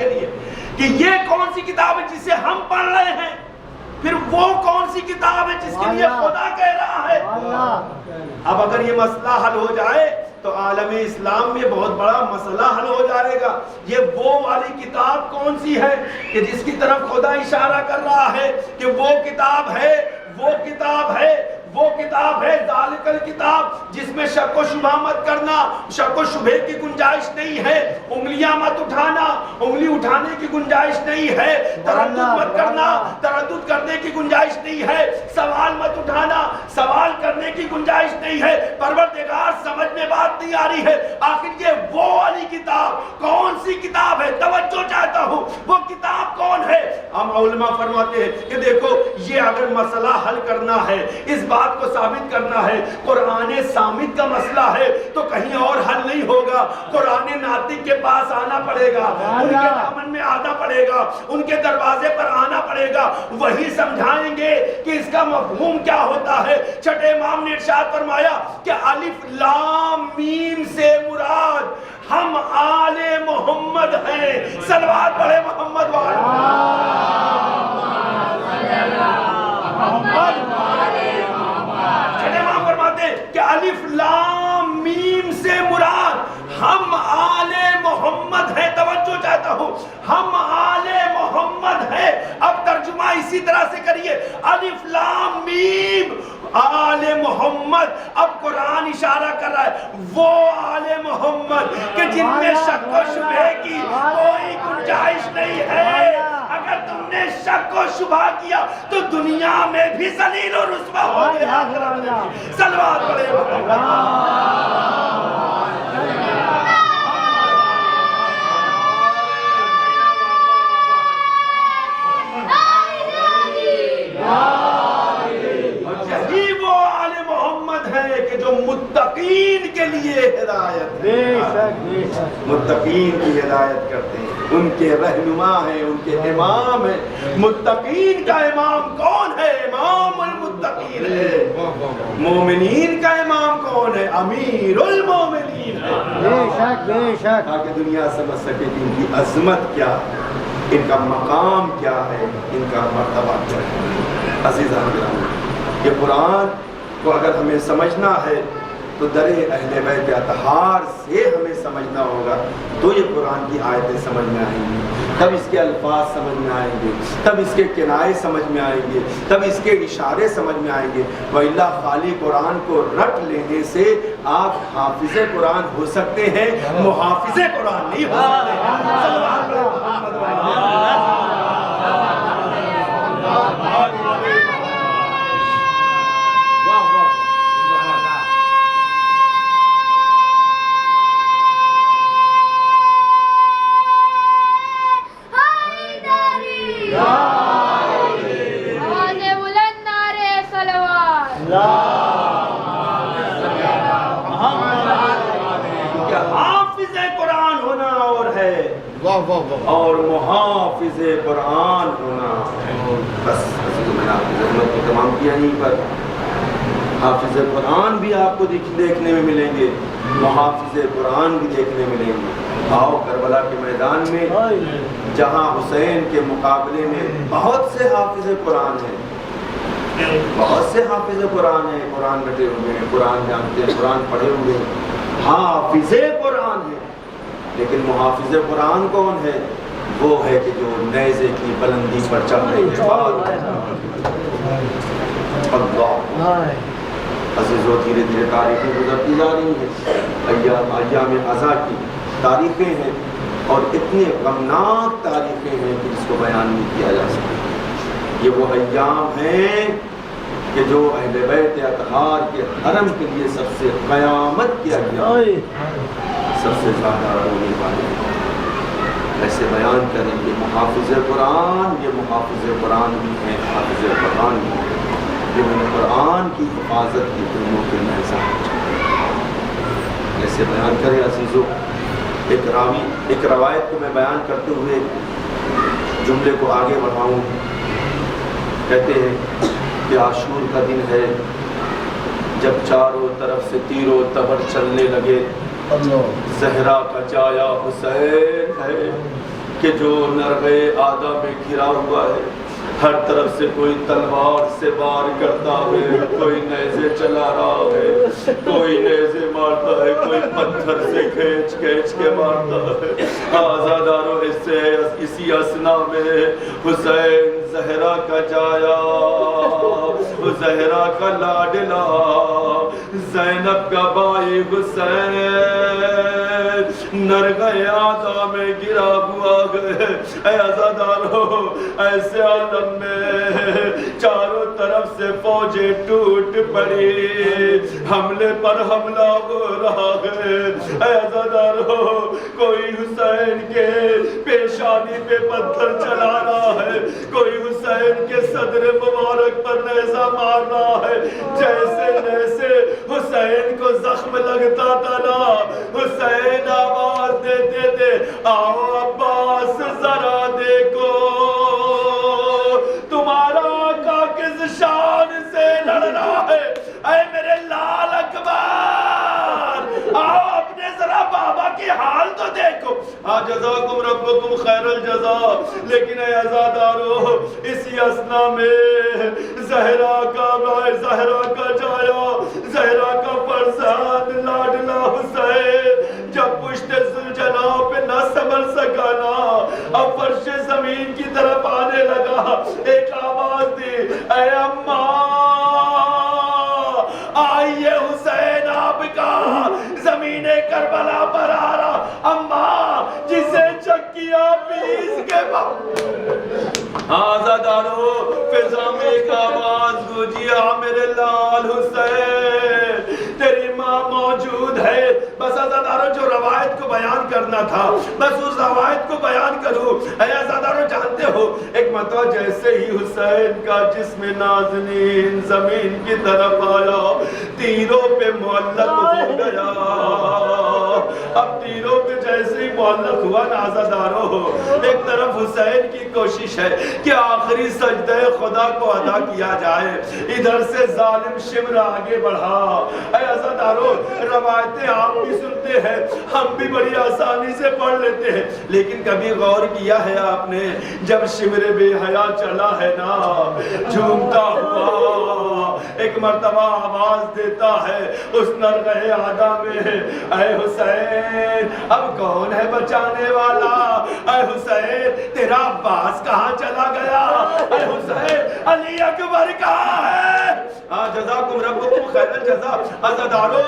کہ یہ کون سی کتاب ہے جسے ہم پڑھ رہے ہیں، پھر وہ کون سی کتاب ہے جس کے لیے خدا کہہ رہا ہے. اب اگر یہ مسئلہ حل ہو جائے تو عالم اسلام میں بہت بڑا مسئلہ حل ہو جائے گا. یہ وہ والی کتاب کون سی ہے کہ جس کی طرف خدا اشارہ کر رہا ہے کہ وہ کتاب ہے ذالک الکتاب جس میں شک و شبہ مت کرنا, شک و شبہ کی گنجائش نہیں ہے, انگلیاں مت اٹھانا, انگلی اٹھانے کی گنجائش نہیں ہے, تردد مت کرنا, تردد کرنے کی گنجائش نہیں ہے, سوال مت اٹھانا, سوال کرنے کی گنجائش نہیں ہے. پروردگار سمجھ میں بات نہیں آ رہی ہے, آخر یہ وہ والی کتاب کون سی کتاب ہے؟ توجہ چاہتا ہوں, وہ کتاب کون ہے؟ ہم علماء فرماتے ہیں کہ دیکھو یہ اگر مسئلہ حل کرنا ہے, اس بات کو ثابت کرنا ہے قرآن صامت کا مسئلہ ہے, تو کہیں اور حل نہیں ہوگا. قرآن ناطق کے پاس آنا پڑے گا, ان کے دامن میں آنا پڑے گا, ان کے دروازے پر آنا پڑے گا, وہی سمجھائیں گے کہ اس کا مفہوم کیا ہوتا ہے. چھٹے امام نے ارشاد فرمایا کہ الف لام میم سے مراد ہم آل محمد ہیں. صلوات پڑھے محمد چھٹے امام فرماتے ہیں کہ الف لام میم سے مراد ہم آل محمد ہیں. توجہ چاہتا ہوں, ہم آل محمد ہیں. اب ترجمہ اسی طرح سے کریے, الف لام میم آل محمد. اب قرآن اشارہ کر رہا ہے وہ آل محمد کہ جن میں شک و شبہ کی کوئی گنجائش نہیں ہے. اگر تم نے شک و شبہ کیا تو دنیا میں بھی ذلیل و رسوا ہو گیا. صلوات پڑھے کہ جو متقین کے لیے ہدایت ہے, متقین کی ہدایت کرتے ہیں, ان کے رہنما ہیں, ان کے امام ہیں. متقین کا امام کون ہے؟ امام المتقین ہے. مومنین کا امام کون ہے؟ امیر المومنین ہے. تاکہ دنیا سمجھ سکے کہ ان کی عظمت کیا, ان کا مقام کیا ہے, ان کا مرتبہ کیا ہے. عزیزان گرامی, یہ قرآن کو اگر ہمیں سمجھنا ہے تو در اہل بیت اطہار سے ہمیں سمجھنا ہوگا, تو یہ قرآن کی آیتیں سمجھ میں آئیں گی, تب اس کے الفاظ سمجھ میں آئیں گے, تب اس کے کنائے سمجھ میں آئیں گے, تب اس کے اشارے سمجھ میں آئیں گے. وَإِلَّا خالی قرآن کو رٹ لینے سے آپ حافظ قرآن ہو سکتے ہیں, محافظ قرآن نہیں ہو سکتے. حافظ قرآن ہونا اور ہے, اور محافظ قرآن ہونا. بس میں نے آپ کی ضرورت کو تمام کیا یہیں پر. حافظ قرآن بھی آپ کو دیکھنے میں ملیں گے, محافظ قرآن بھی دیکھنے ملیں گے. آؤ کربلا کے میدان میں جہاں حسین کے مقابلے میں بہت سے حافظ قرآن ہیں, بہت سے حافظ قرآن ہیں, قرآن رٹے ہوئے ہیں, قرآن جانتے ہیں, قرآن پڑھے ہوئے ہیں, حافظ قرآن ہے. لیکن محافظ قرآن کون ہے؟ وہ ہے کہ جو نیزے کی بلندی پر چڑھ رہی ہے. اللہ عزیزو, دھیرے دھیرے تاریخیں گزرتی جا رہی ہیں. ایام عزا کی تاریخیں ہیں, اور اتنی غمناک تاریخیں ہیں کہ جس کو بیان نہیں کیا جا سکتا. یہ وہ ایام ہیں کہ جو اہل بیت اطہار کے حرم کے لیے سب سے قیامت کیا گیا, سب سے زیادہ رونے والے. ایسے بیان کریں کہ محافظ قرآن, یہ محافظ قرآن بھی ہیں, حافظ قرآن بھی ہیں, جنہوں نے قرآن کی حفاظت کی دنوں کے محض. ایسے بیان کریں عزیزو. ایک روایت کو میں بیان کرتے ہوئے جملے کو آگے بڑھاؤں. کہتے ہیں کہ عاشور کا دن ہے جب چاروں طرف سے تیر و تبر چلنے لگے. زہرا کا چایا حسین ہے کہ جو نرغے آدھا میں گھرا ہوا ہے. ہر طرف سے کوئی تلوار سے وار کرتا ہے، کوئی نیزے چلا رہا ہے، کوئی نیزے مارتا ہے، کوئی پتھر سے کھینچ کھینچ کے مارتا ہے۔ آزاداروں، اسی اسنا میں حسین زہرا کا جایا، زہرا کا لاڈلا، زینب کا بھائی حسین نرغہ آدھا میں گرا ہوا ہے۔ اے عزادارو، ایسے عالم میں چاروں طرف سے فوجیں ٹوٹ پڑی، حملے پر حملہ ہو رہا ہے۔ اے عزادارو، کوئی حسین کے پیشانی پہ پتھر چلا رہا ہے، کوئی حسین کے صدر مبارک پر نیزہ مار رہا ہے۔ جیسے جیسے حسین کو زخم لگتا تھا نا، حسین آواز دیتے تھے، آؤ عباس ذرا دیکھو تمہارا آقا کس شان سے لڑ رہا ہے۔ اے میرے لال اکبر، آؤ اپنے ذرا بابا کی حال تو دیکھو۔ جزاکم ربکم خیر الجزا۔ لیکن اے عزادارو، اسی اسنا میں زہرا کا جایا، زہرا کا فرزند لاڈلا حسین جب پشت ذوالجلال پہ نہ سنبھل سکا نا، اب فرش زمین کی طرف آنے لگا، ایک آواز دی، اے اماں آئیے حسین آپ کا زمین کربلا پر آ رہا، اماں جسے چکیاں پیس کے آزادارو فضا میں ایک آواز گونجی، میرے لال حسین تیری ماں موجود ہے۔ بس آزادارو جو روایت کو بیان کرنا تھا، بس اس روایت کو بیان کروں۔ اے آزادارو، جانتے ہو ایک مرتبہ جیسے ہی حسین کا جسم نازنین زمین کی طرف آیا، تیروں پہ معلق ہو گیا۔ اب تیروں پہ جیسے ہی معلق ہوا نا آزادارو، ایک طرف حسین کی کوشش ہے کہ آخری سجدہ خدا کو ادا کیا جائے، ادھر سے ظالم شمر آگے بڑھا۔ اے عزادارو، روایتیں آپ بھی سنتے ہیں، ہم بھی بڑی آسانی سے پڑھ لیتے ہیں، لیکن کبھی غور کیا ہے آپ نے جب شمر بے حیا چلا ہے نا، جھومتا ہوا ایک مرتبہ آواز دیتا ہے اس نرغہ آدھا میں، اے حسین اب کون ہے بچانے والا؟ اے حسین تیرا عباس کہاں چلا گیا؟ اے حسین علی اکبر کہاں ہے؟ جزاکم ربکم خیر الجزا۔ عزادارو،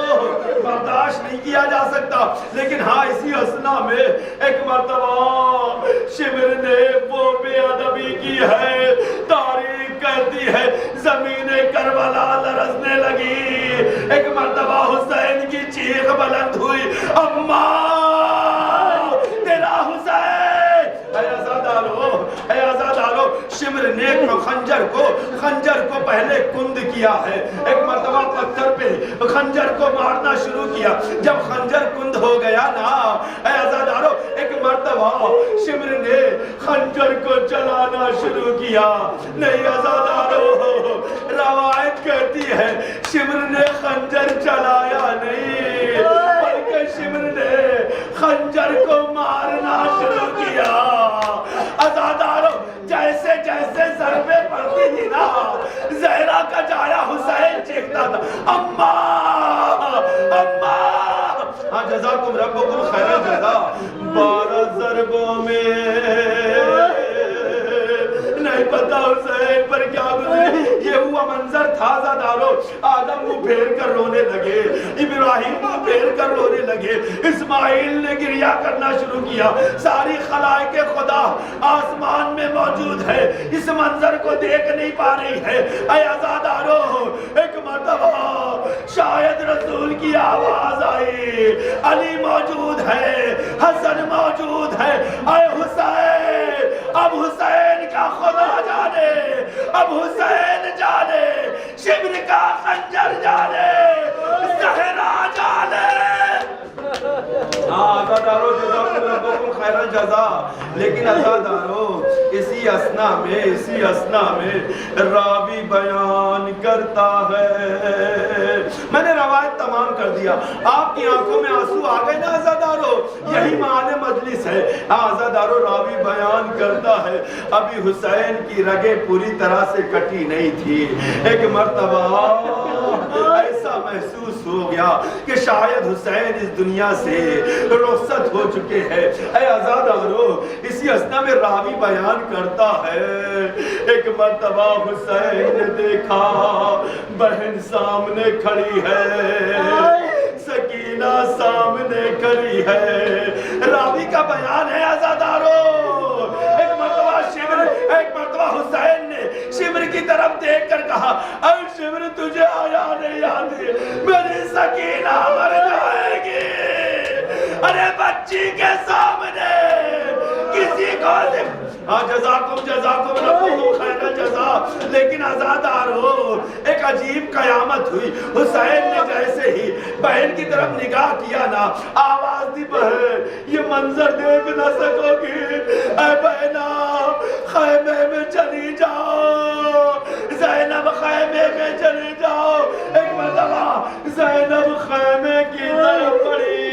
برداشت نہیں کیا جا سکتا، لیکن ہاں اسی اسنا میں ایک مرتبہ شمر نے وہ بے ادبی کی ہے، تاریخ کہتی ہے زمین کربلا لرزنے لگی، ایک مرتبہ حسین کی چیخ بلند ہوئی، اماں تیرا حسین۔ اے عزادارو، شمر نے خنجر کو پہلے کند کیا ہے، ایک مرتبہ پتھر پہ خنجر کو مارنا شروع کیا، جب خنجر کند ہو گیا نا، اے عزادارو ایک مرتبہ شمر نے خنجر کو چلانا شروع کیا۔ نہیں عزادارو، روایت کہتی ہے شمر نے خنجر چلایا نہیں، بلکہ شمر نے خنجر کو مارنا شروع کیا۔ عزادارو، جیسے جیسے ضربے پڑتی تھی نا، زہرا کا جایا حسین چیختا تھا، اماں اماں۔ جزاکم ربکم خیر الجزا۔ 12 ضربوں میں نہیں پتا حسین پر کیا گزری، یہ ہوا منظر تھا عزادارو، آدم منہ پھیر کر رونے لگے، ابراہیم منہ پھیر کر رونے لگے، اسماعیل نے گریہ کرنا شروع کیا، ساری خلائق خدا آسمان میں موجود ہے، اس منظر کو دیکھ نہیں پا رہی ہے۔ اے عزادارو، ایک مرتبہ شاید رسول کی آواز آئی، علی موجود ہے، حسن موجود ہے، اے حسین اب حسین کا خدا جانے، اب حسین جانے، شمر کا خنجر جانے، زہرا جانے۔ عزادارو، جزاکم ربکم خیر الجزا۔ لیکن عزادارو، اسی اسی اسنا میں راوی بیان کرتا ہے. میں نے روایت تمام کر دیا. آپ کی آنکھوں میں آنسو آ گئے نا عزادارو؟ یہی معنی مجلس ہے. عزادارو راوی بیان کرتا ہے ابھی حسین کی رگیں پوری طرح سے کٹی نہیں تھی. ایک مرتبہ ایسا محسوس ہو گیا کہ شاید حسین اس دنیا سے رخصت ہو چکے ہیں. اے عزادارو اسی اسنا میں راوی بیان کرتا ہے ایک مرتبہ حسین نے دیکھا بہن سامنے کھڑی ہے, سکینہ سامنے کھڑی ہے. راوی کا بیان ہے عزادارو. ایک مرتبہ حسین نے شمر کی طرف دیکھ کر کہا اے شمر تجھے آیا نہیں یاد میری سکینہ مر جائے گی. ارے بچی کے سامنے کسی کو جزاکم ربکم خیر جزا. لیکن عزادارو ایک عجیب قیامت ہوئی. حسین نے جیسے ہی بہن کی طرف نگاہ کیا نا آواز دی بہن یہ منظر دیکھ نہ سکو گی. اے بہنا خیمے میں چلی جاؤ, زینب خیمے میں چلی جاؤ. ایک مرتبہ زینب خیمے کی طرف پڑی.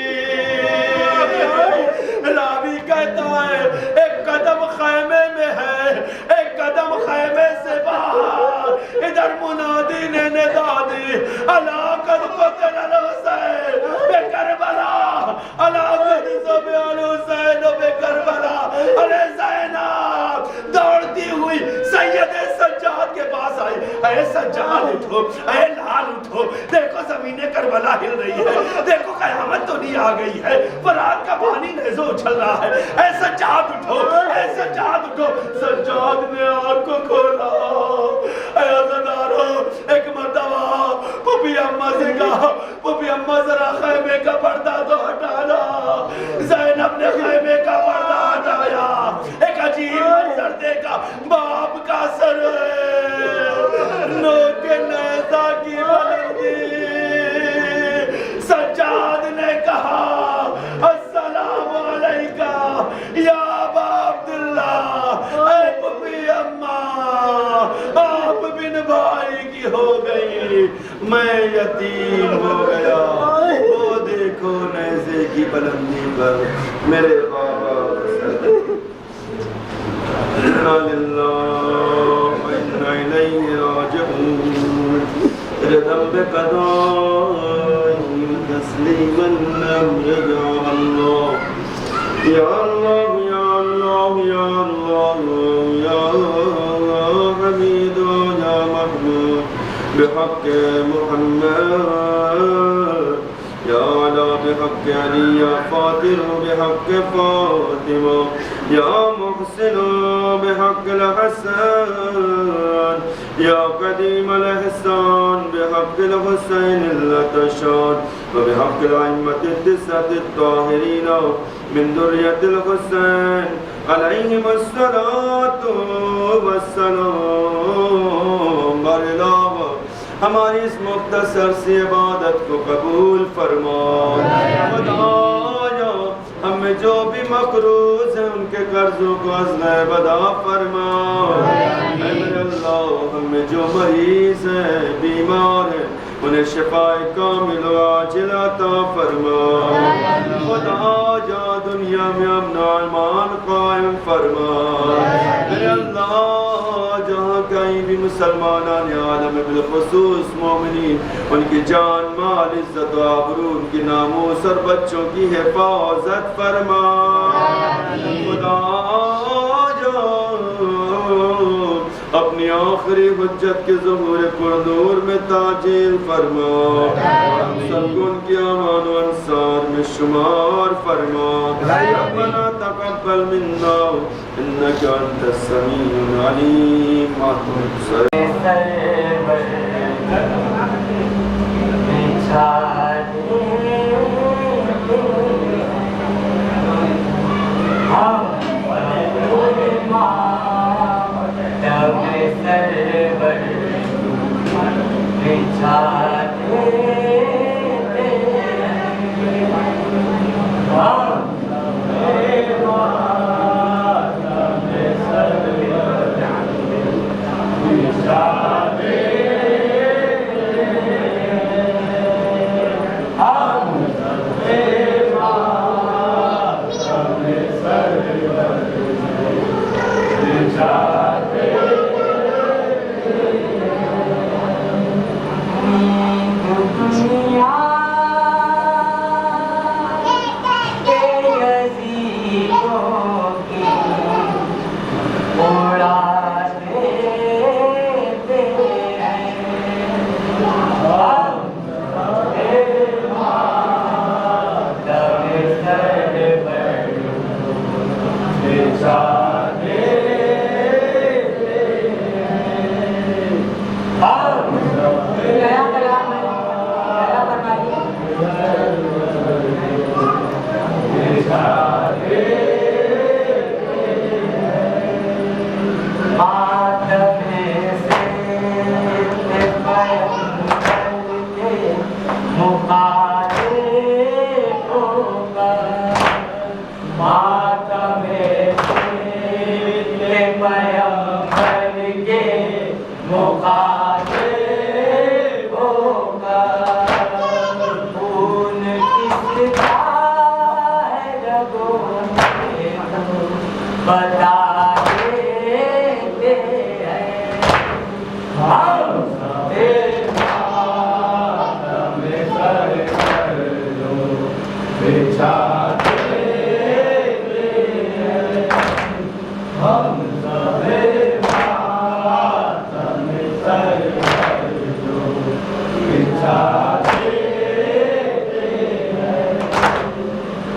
راوی کہتا ہے ایک قدم خیمے میں ہے, ایک قدم خیمے سے باہر. ادھر منادی نے ندا دی الا قد قتل الحسین بکربلا, الا قد ذبح الحسین بکربلا. ارے زینب دوڑتی ہوئی سید سجاد کے پاس آئی. اے سجاد اٹھو, اے لال اٹھو, دیکھو زمین کربلا ہل رہی ہے, دیکھو قیامت تو نہیں آ گئی ہے, فرات کا پانی نیزو اچھل رہا ہے. اے سجاد اٹھو, اے سجاد اٹھو. سجاد نے آنکھ کو کھولا. اے عزادارو ایک مرتبہ پھوپھی اماں سے کہا پھوپھی اماں ذرا خیمے کا پردہ تو ہٹانا. زینب نے خیمے کا پردہ ہٹایا. ایک عجیب منظر دیکھا, باپ کا سر نوک نیزہ کی بلندی. سجاد نے کہا السلام علیکہ یا ابا عبداللہ. اے پھوپھی اماں آپ بن بھائی کی ہو گئی, میں یتیم ہو گیا. وہ دیکھو نیزے کی بلندی پر میرے بابا. انا للہ و انا الیہ راجعون. رضا بقضاء تسلیما لم یجعل اللہ یا اللہ یا اللہ یا اللہ یا حمید یا محمود بحق محمد یا علا بحق علی یا فاطر بحق فاطمہ یا محسن بحق الحسن یا قدیم الحسان بحق الحسین الاتشان وبحق الائمة التسعة الطاہرین من ذریة الحسین علیہم الصلاة والسلام. باراللہ ہماری اس مختصر سی عبادت کو قبول فرما. خدایا ہمیں جو بھی مقروض ہیں ان کے قرضوں کو عزل ادا فرما. اے میرے اللہ ہمیں جو مریض ہیں بیمار ہیں انہیں شفاء کامل و عاجل عطا فرما. خدا جا دنیا میں امن و امان قائم فرما. میرے اللہ جہاں کہیں بھی مسلمانان عالم بالخصوص مومنین ان کی جان مال عزت و آبرو ان کی ناموس اور بچوں کی حفاظت فرما. خدا جا اپنی آخری حجت کے ظہور پردور میں تاجیل فرما. سب کو ان کی امان و انصار میں شمار فرما. ربنا تقبل منا انك انت السميع العليم. Oh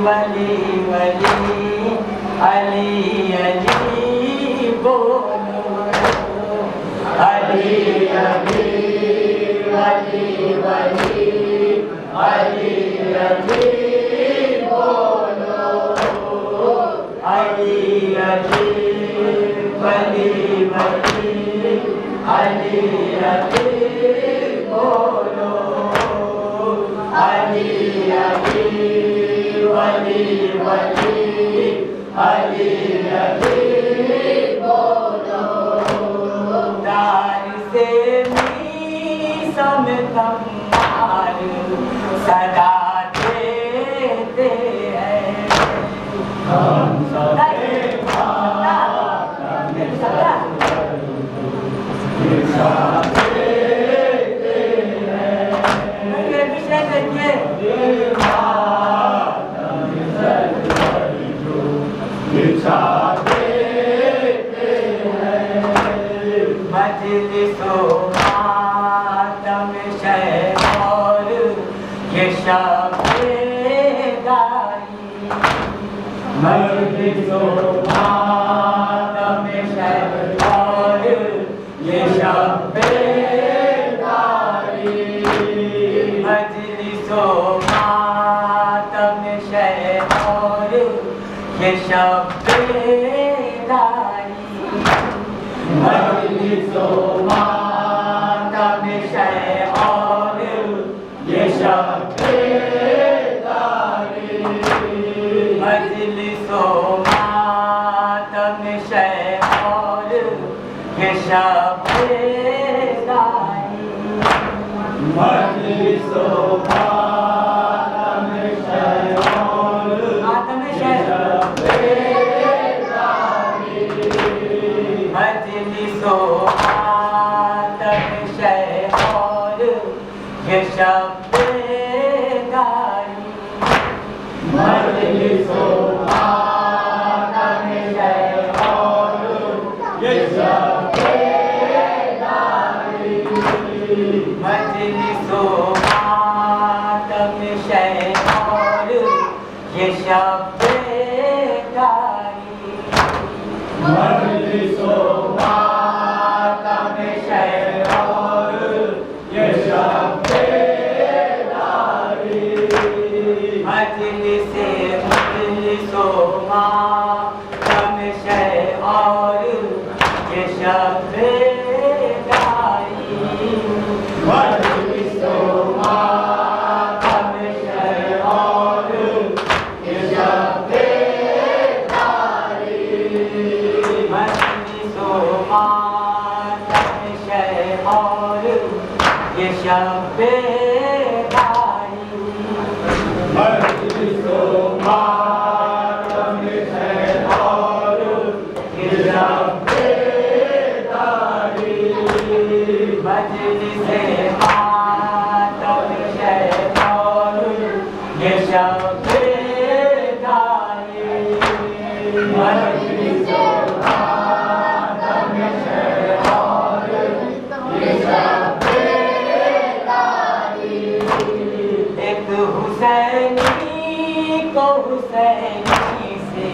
ولی علی علی بولو علی علی ولی علی علی بولو علی علی ولی علی علی بولو علی علی ولی علی علی بولو دار سے میسم تمہار صدا دیتے ہیں ہم سب مجلس و ماتم شہ اور یہ شب بیداری مجلس و ماتم شہ اور یہ شب بیداری مجلس و ماتم شہ اور یہ شب بیداری مجلس و ماتم شہ اور یہ شب بیداری مجلس و ماتم شہ اور یہ شب بیداری مجلس و ماتم شہ اور مجلس و ماتم شہ اور یہ شب بیداری مجلس و ماتم شہ اور یہ شب بیداری مجلس و ماتم شہ اور یہ شب بیداری مجلس و ماتم شہ اور یہ شب بیداری مجلس و ماتم شہ اور یہ شب بیداری مجلس و ماتم شہ اور یہ شب بیداری مجلس و ماتم شہ اور یہ شب بیداری مجلس و ماتم شہ اور یہ شب بیداری مجلس ماتم شہ اور یہ شب بیداری مجلس و ماتم شہ اور یہ شب بیداری ایک حسینی کو حسینی سے